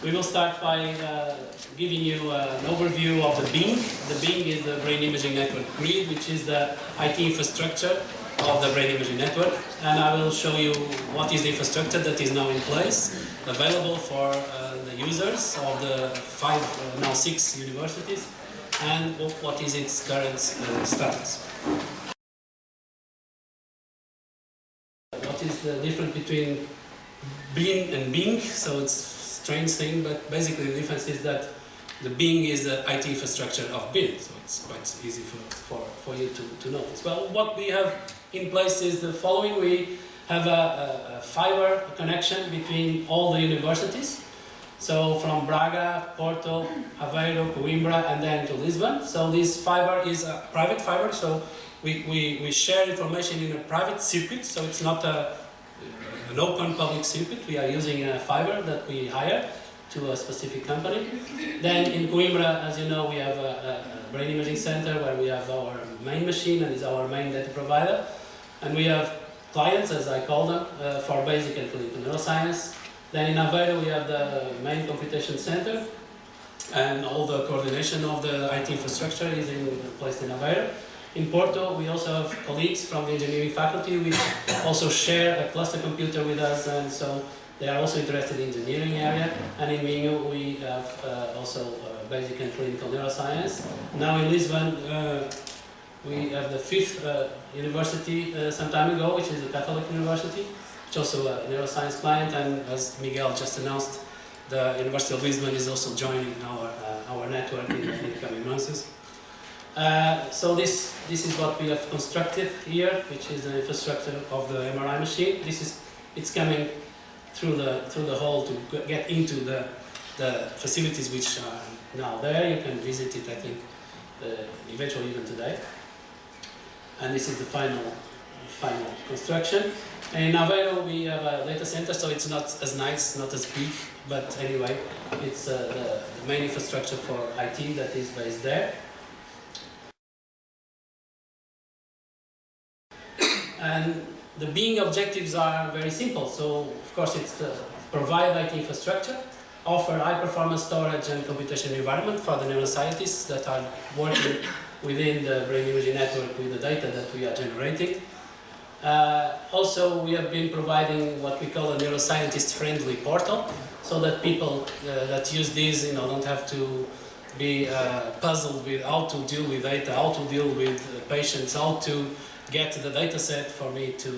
We will start by giving you an overview of the BING. The BING is the Brain Imaging Network Grid, which is the IT infrastructure of the Brain Imaging Network. And I will show you what is the infrastructure that is now in place, available for the users of the now six universities, and what is its current status. What is the difference between BING and BING? So it's strange thing, but basically the difference is that the BING is the IT infrastructure of BING, so it's quite easy for you to notice. Well, what we have in place is the following. We have a fiber connection between all the universities, so from Braga, Porto, Aveiro, Coimbra, and then to Lisbon. So this fiber is a private fiber, so we share information in a private circuit, so it's not an open public circuit. We are using a fiber that we hire to a specific company. Then in Coimbra, as you know, we have a brain imaging center where we have our main machine and is our main data provider. And we have clients, as I call them, for basic and clinical neuroscience. Then in Aveiro, we have the main computation center, and all the coordination of the IT infrastructure is placed in Aveiro. In Porto, we also have colleagues from the engineering faculty which also share a cluster computer with us, and so they are also interested in the engineering area. And in Minho, we have also basic and clinical neuroscience. Now in Lisbon, we have the fifth university some time ago, which is the Catholic University, which is also a neuroscience client, and as Miguel just announced, the University of Lisbon is also joining our network in the coming months. So this is what we have constructed here, which is the infrastructure of the MRI machine. It's coming through the hall to get into the facilities which are now there. You can visit it, I think, eventually even today. And this is the final construction. And in Aveiro we have a data center, so it's not as nice, not as big, but anyway, it's the main infrastructure for IT that is based there. And the BING objectives are very simple. So, of course, it's to provide IT infrastructure, offer high-performance storage and computation environment for the neuroscientists that are working within the brain imaging network with the data that we are generating. Also, we have been providing what we call a neuroscientist-friendly portal, so that people that use this, don't have to be puzzled with how to deal with data, how to deal with patients, how to get the data set for me to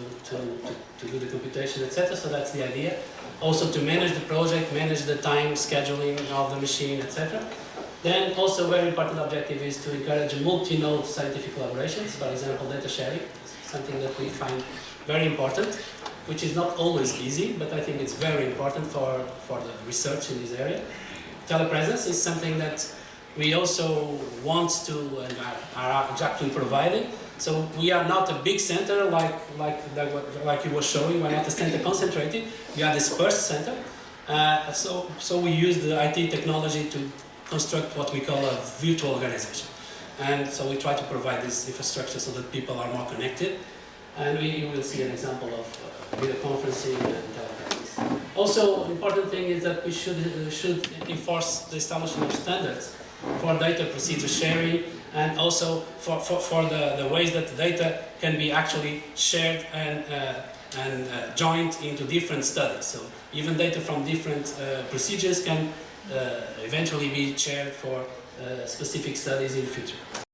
do the computation, etc. So that's the idea. Also to manage the project, manage the time scheduling of the machine, etc. Then also a very important objective is to encourage multi-node scientific collaborations, for example, data sharing, something that we find very important, which is not always easy, but I think it's very important for the research in this area. Telepresence is something that we also want to and are actually providing. So we are not a big center like you were showing. We're not a center concentrated. We are a dispersed center. So we use the IT technology to construct what we call a virtual organization. And so we try to provide this infrastructure so that people are more connected. And you will see an example of video conferencing and telepresence. Also, important thing is that we should enforce the establishment of standards for data procedure sharing, and also for the ways that the data can be actually shared and joined into different studies. So even data from different procedures can eventually be shared for specific studies in the future.